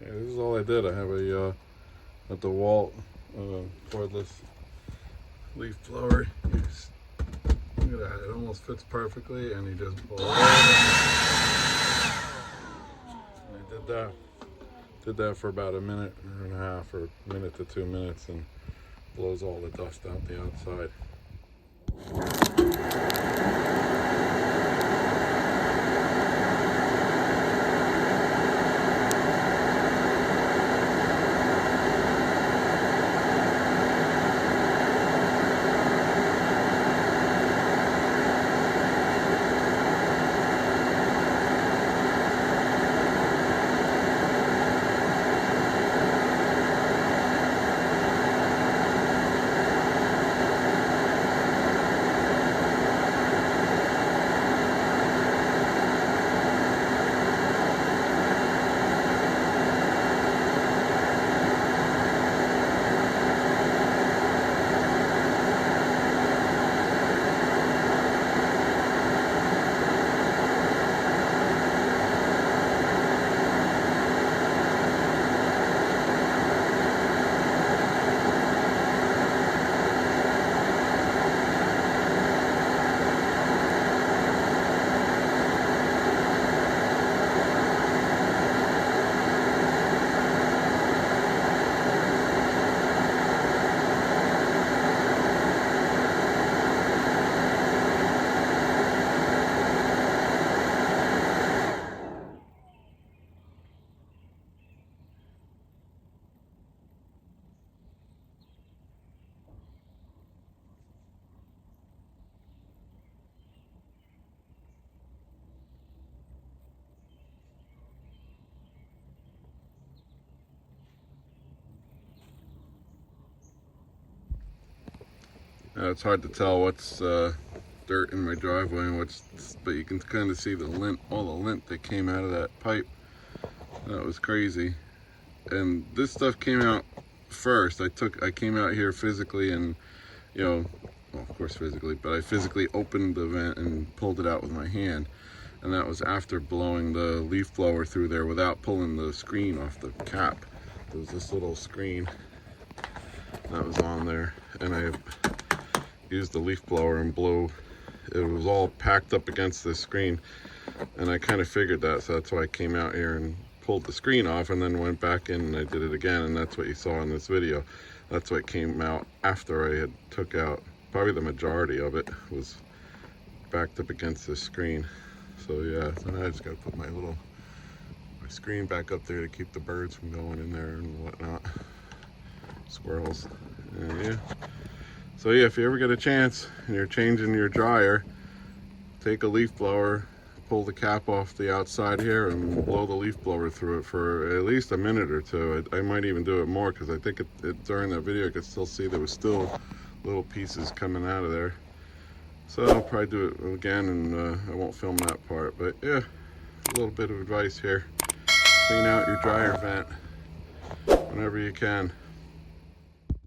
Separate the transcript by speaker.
Speaker 1: Okay, this is all I did. I have a at the wall cordless leaf blower. Look at that, it almost fits perfectly, and he just blows. And I did that for about a minute and a half, or a minute to 2 minutes, and blows all the dust out the outside. It's hard to tell what's dirt in my driveway and but you can kind of see the lint, all the lint that came out of that pipe. That was crazy. And this stuff came out first. I came out here physically and, well, of course physically, but I physically opened the vent and pulled it out with my hand. And that was after blowing the leaf blower through there without pulling the screen off the cap. There was this little screen that was on there, and I used the leaf blower and blew. It was all packed up against the screen, and I kind of figured that, so that's why I came out here and pulled the screen off, and then went back in and I did it again, and that's what you saw in this video. That's what came out after I had took out, probably the majority of it was backed up against the screen. So yeah, so now I just gotta put my screen back up there to keep the birds from going in there and whatnot. Squirrels. Yeah. So yeah, if you ever get a chance and you're changing your dryer, take a leaf blower, pull the cap off the outside here, and blow the leaf blower through it for at least a minute or two. I might even do it more, because I think during that video I could still see there was still little pieces coming out of there. So I'll probably do it again, and I won't film that part. But yeah, a little bit of advice here. Clean out your dryer vent whenever you can.